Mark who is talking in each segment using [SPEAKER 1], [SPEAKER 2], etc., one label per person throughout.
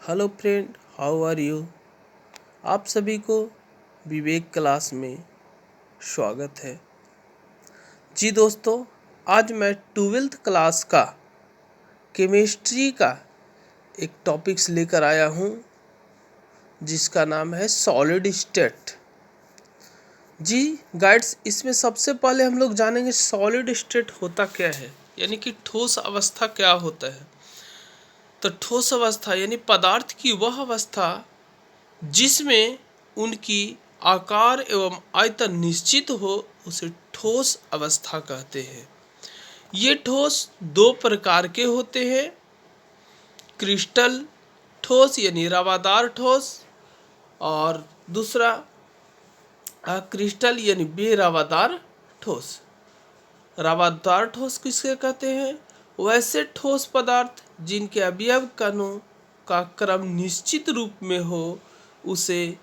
[SPEAKER 1] Hello friend, how are you. आप सभी को विवेक क्लास में स्वागत है। जी दोस्तों, आज मैं 12th क्लास का केमिस्ट्री का एक टॉपिक्स लेकर आया हूँ जिसका नाम है सॉलिड स्टेट। जी गाइड्स, इसमें सबसे पहले हम लोग जानेंगे सॉलिड स्टेट होता क्या है, यानी कि ठोस अवस्था क्या होता है। तो ठोस अवस्था यानी पदार्थ की वह अवस्था जिसमें उनकी आकार एवं आयतन निश्चित हो, उसे ठोस अवस्था कहते हैं। ये ठोस दो प्रकार के होते हैं, क्रिस्टल ठोस यानी रवादार ठोस, और दूसरा क्रिस्टल यानी बेरवादार ठोस। रवादार ठोस किसके कहते हैं? वैसे ठोस पदार्थ जिनके अवयव कणों का क्रम निश्चित रूप में हो, उसे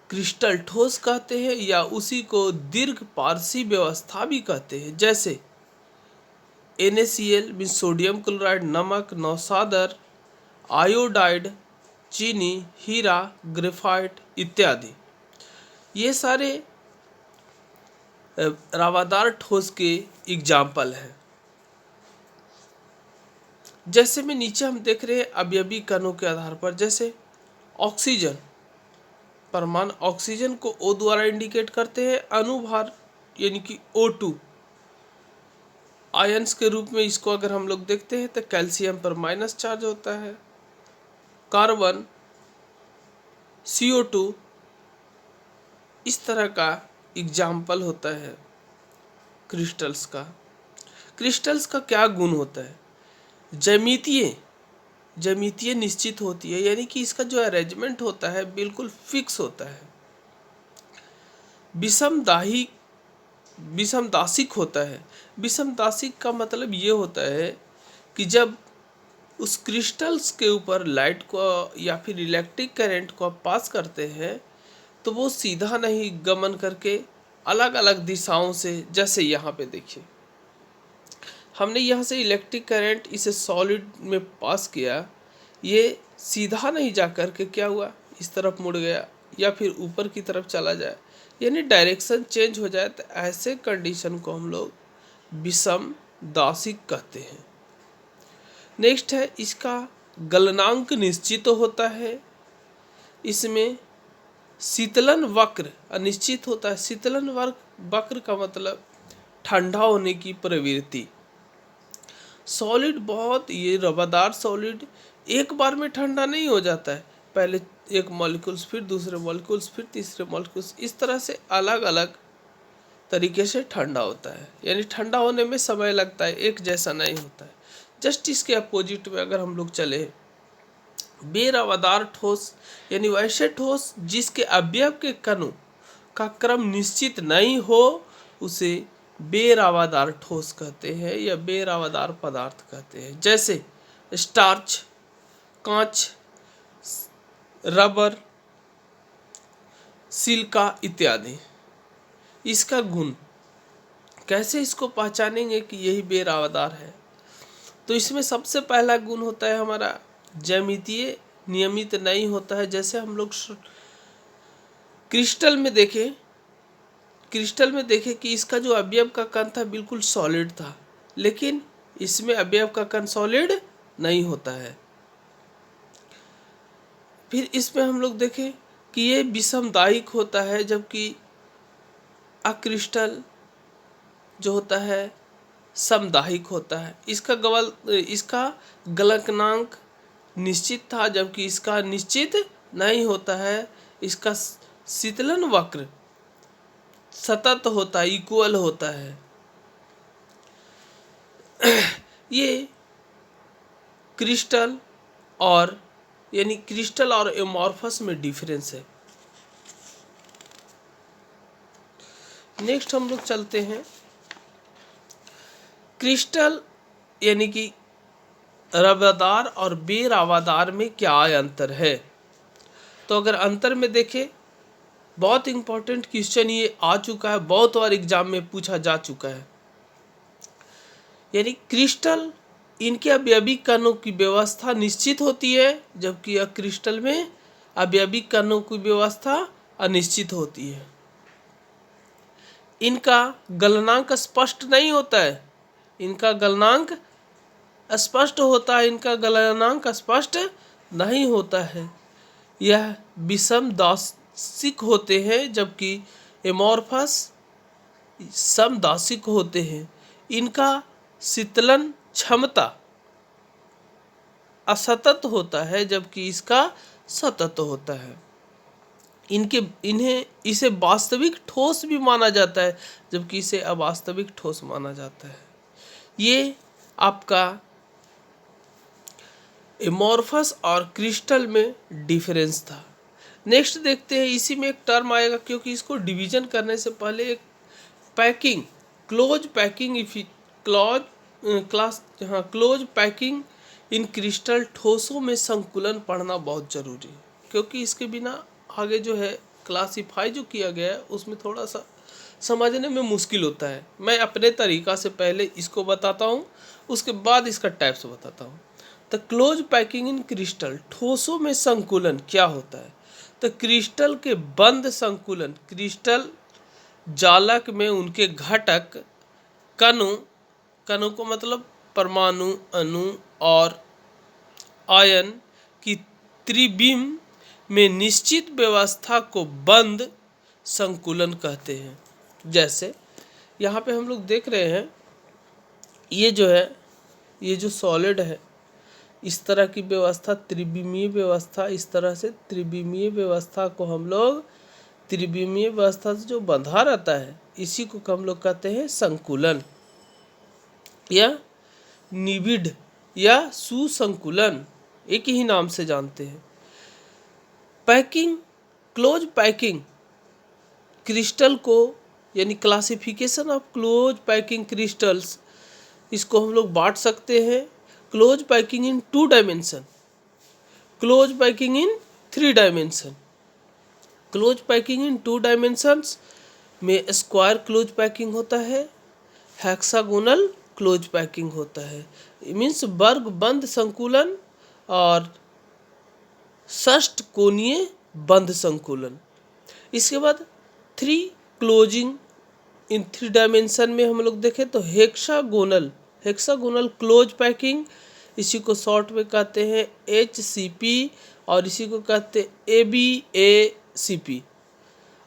[SPEAKER 1] क्रिस्टल ठोस कहते हैं, या उसी को दीर्घ पारसी व्यवस्था भी कहते हैं। जैसे NaCl मीन सोडियम क्लोराइड, नमक, नौसादर, आयोडाइड, चीनी, हीरा, ग्रेफाइट इत्यादि। ये सारे रवादार ठोस के एग्जाम्पल हैं। जैसे में नीचे हम देख रहे हैं अवयवी कणों के आधार पर, जैसे ऑक्सीजन परमाणु ऑक्सीजन को O द्वारा इंडिकेट करते हैं, अणुभार यानी कि O2। आयंस के रूप में इसको अगर हम लोग देखते हैं तो कैल्शियम पर माइनस चार्ज होता है, कार्बन CO2 इस तरह का एग्जाम्पल होता है क्रिस्टल्स का। क्रिस्टल्स का क्या गुण होता है? ज्यामितीय निश्चित होती है, यानी कि इसका जो अरेंजमेंट होता है बिल्कुल फिक्स होता है। विषमदाशिक होता है। विषमदाशिक का मतलब ये होता है कि जब उस क्रिस्टल्स के ऊपर लाइट को या फिर इलेक्ट्रिक करंट को पास करते हैं तो वो सीधा नहीं गमन करके अलग अलग दिशाओं से, जैसे यहाँ पे देखिए हमने यहाँ से इलेक्ट्रिक करंट इसे सॉलिड में पास किया, ये सीधा नहीं जा कर के क्या हुआ, इस तरफ मुड़ गया या फिर ऊपर की तरफ चला जाए, यानी डायरेक्शन चेंज हो जाए। तो ऐसे कंडीशन को हम लोग विषमदाशिक कहते हैं। नेक्स्ट है, इसका गलनांक निश्चित होता है। इसमें शीतलन वक्र अनिश्चित होता है। शीतलन वक्र का मतलब ठंडा होने की प्रवृत्ति। सॉलिड बहुत, ये रवादार सॉलिड एक बार में ठंडा नहीं हो जाता है, पहले एक मॉलिक्यूल्स, फिर दूसरे मॉलिक्यूल्स, फिर तीसरे मॉलिक्यूल्स, इस तरह से अलग अलग तरीके से ठंडा होता है, यानी ठंडा होने में समय लगता है, एक जैसा नहीं होता है। जस्ट इसके अपोजिट में अगर हम लोग चले, बेरवादार ठोस यानी वैसे ठोस जिसके अवयव के कणों का क्रम निश्चित नहीं हो, उसे बेरवादार ठोस कहते हैं या बेरवादार पदार्थ कहते हैं। जैसे स्टार्च, कांच, रबर, सिलिका इत्यादि। इसका गुण कैसे इसको पहचानेंगे कि यही बेरवादार है? तो इसमें सबसे पहला गुण होता है हमारा ज्यामितीय नियमित नहीं होता है। जैसे हम लोग क्रिस्टल में देखें कि इसका जो अवयव का कण था बिल्कुल सॉलिड था, लेकिन इसमें अवयव का कण सॉलिड नहीं होता है। फिर इसमें हम लोग देखें कि ये विषमदायिक होता है, जबकि अक्रिस्टल जो होता है समदायिक होता है। इसका गलनांक निश्चित था, जबकि इसका निश्चित नहीं होता है। इसका शीतलन वक्र सतत होता है, इक्वल होता है। ये क्रिस्टल और एमॉर्फस में डिफरेंस है। नेक्स्ट हम लोग चलते हैं, क्रिस्टल यानी कि रवादार और बेरवादार में क्या अंतर है? तो अगर अंतर में देखें, बहुत इंपॉर्टेंट क्वेश्चन ये आ चुका है, बहुत बार एग्जाम में पूछा जा चुका है। यानी क्रिस्टल इनके अवयवी कणों की व्यवस्था निश्चित होती है, जबकि अक्रिस्टल में अवयवी कणों की व्यवस्था अनिश्चित होती है। इनका गलनांक स्पष्ट नहीं होता है, इनका गलनांक स्पष्ट होता है, इनका गलनांक स्पष्ट नहीं होता है। यह विषम दाशिक होते हैं, जबकि एमोर्फस समदाशिक होते हैं। इनका शीतलन क्षमता असतत होता है, जबकि इसका सतत होता है। इसे वास्तविक ठोस भी माना जाता है, जबकि इसे अवास्तविक ठोस माना जाता है। ये आपका एमोर्फस और क्रिस्टल में डिफरेंस था। नेक्स्ट देखते हैं, इसी में एक टर्म आएगा, क्योंकि इसको डिवीजन करने से पहले एक packing, close packing, close packing इन क्रिस्टल ठोसों में संकुलन पढ़ना बहुत जरूरी है, क्योंकि इसके बिना आगे जो है क्लासिफाई जो किया गया है उसमें थोड़ा सा समझने में मुश्किल होता है। मैं अपने तरीक़ा से पहले इसको बताता हूँ, उसके बाद इसका टाइप्स बताता हूँ। तो क्लोज पैकिंग इन क्रिस्टल, ठोसों में संकुलन क्या होता है? तो क्रिस्टल के बंद संकुलन, क्रिस्टल जालक में उनके घटक कणों को मतलब परमाणु, अणु और आयन की त्रिविम में निश्चित व्यवस्था को बंद संकुलन कहते हैं। जैसे यहाँ पे हम लोग देख रहे हैं, ये जो है, ये जो सॉलिड है, इस तरह की व्यवस्था त्रिविमीय व्यवस्था, इस तरह से त्रिविमीय व्यवस्था को हम लोग, त्रिविमीय व्यवस्था से जो बंधा रहता है, इसी को हम लोग कहते हैं संकुलन या निविड या सुसंकुलन, एक ही नाम से जानते हैं। पैकिंग, क्लोज पैकिंग क्रिस्टल को, यानी classification of close packing crystals, इसको हम लोग बांट सकते हैं क्लोज पैकिंग इन 2 डायमेंशन, क्लोज पैकिंग इन 3 डायमेंशन। क्लोज पैकिंग इन 2 डायमेंशंस में स्क्वायर क्लोज पैकिंग होता है, हेक्सागोनल क्लोज पैकिंग होता है, मीन्स वर्ग बंद संकुलन और षष्ठ कोणीय बंद संकुलन। इसके बाद 3 क्लोजिंग इन 3 डायमेंशन में हम लोग देखें तो हेक्सागोनल क्लोज पैकिंग, इसी को शॉर्ट में कहते हैं HCP और इसी को कहते हैं ABACP।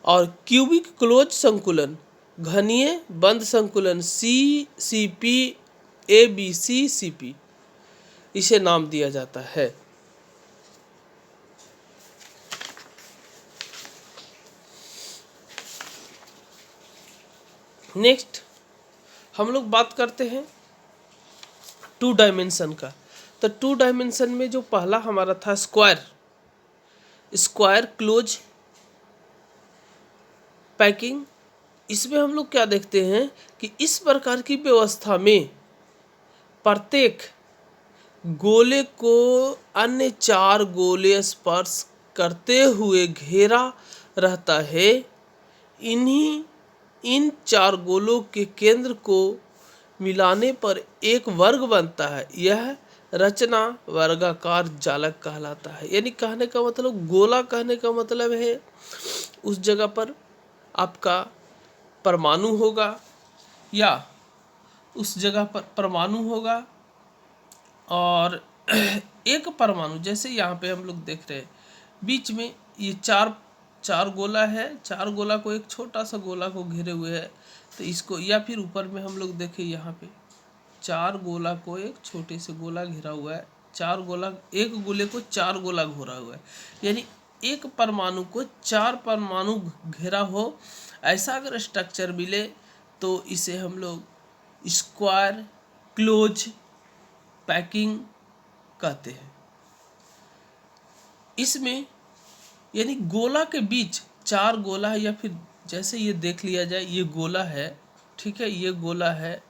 [SPEAKER 1] और क्यूबिक क्लोज संकुलन, घनीय बंद संकुलन CCP ABCCP, इसे नाम दिया जाता है। नेक्स्ट हम लोग बात करते हैं 2 डायमेंशन का। तो 2 डायमेंशन में जो पहला हमारा था स्क्वायर क्लोज पैकिंग, इसमें हम लोग क्या देखते हैं कि इस प्रकार की व्यवस्था में प्रत्येक गोले को अन्य 4 गोले स्पर्श करते हुए घेरा रहता है। इन 4 गोलों के केंद्र को मिलाने पर एक वर्ग बनता है। यह रचना वर्गाकार जालक कहलाता है। यानी कहने का मतलब, गोला कहने का मतलब है उस जगह पर आपका परमाणु होगा, या उस जगह पर परमाणु होगा और एक परमाणु, जैसे यहाँ पे हम लोग देख रहे हैं बीच में ये चार गोला है, 4 गोला को एक छोटा सा गोला को घेरे हुए है, तो इसको, या फिर ऊपर में हम लोग देखें यहाँ पे 4 गोला को एक छोटे से गोला घेरा हुआ है, 4 गोला, एक गोले को 4 गोला घोरा हुआ है, यानी एक परमाणु को 4 परमाणु घेरा हो, ऐसा अगर स्ट्रक्चर मिले तो इसे हम लोग स्क्वायर क्लोज पैकिंग कहते हैं। इसमें यानी गोला के बीच 4 गोला है, या फिर जैसे ये देख लिया जाए, ये गोला है, ठीक है, ये गोला है,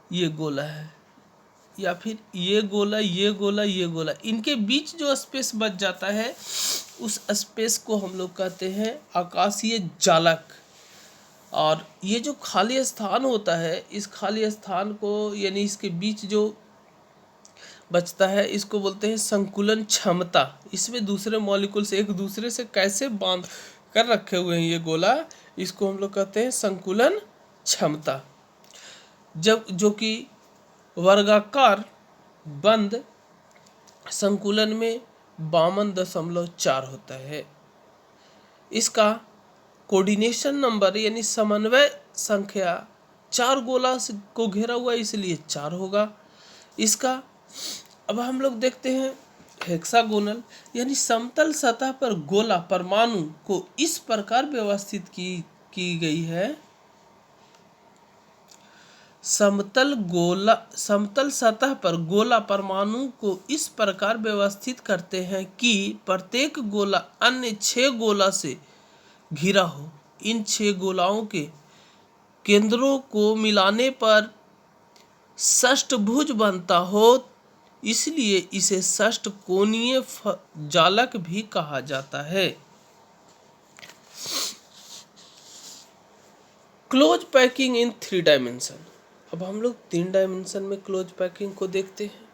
[SPEAKER 1] ये गोला है, या फिर ये गोला, ये गोला, ये गोला, इनके बीच जो स्पेस बच जाता है उस स्पेस को हम लोग कहते हैं आकाशीय जालक। और ये जो खाली स्थान होता है, इस खाली स्थान को, यानी इसके बीच जो बचता है, इसको बोलते हैं संकुलन क्षमता। इसमें दूसरे मॉलिक्यूल्स एक दूसरे से कैसे बांध कर रखे हुए हैं ये गोला, इसको हम लोग कहते हैं संकुलन क्षमता। जब जो कि वर्गाकार बंद संकुलन में 52.4 होता है। इसका कोऑर्डिनेशन नंबर यानी समन्वय संख्या 4 गोला को घेरा हुआ इसलिए 4 होगा इसका। अब हम लोग देखते हैं हेक्सागोनल यानी समतल सतह पर गोला परमाणु को इस प्रकार व्यवस्थित की गई है। समतल सतह पर गोला परमाणु को इस प्रकार व्यवस्थित करते हैं कि प्रत्येक गोला अन्य 6 गोला से घिरा हो। इन 6 गोलाओं के केंद्रों को मिलाने पर षष्ठभुज बनता हो, इसलिए इसे षष्ठकोणीय जालक भी कहा जाता है। क्लोज पैकिंग इन 3 डायमेंशन। अब हम लोग 3 डायमेंशन में क्लोज पैकिंग को देखते हैं।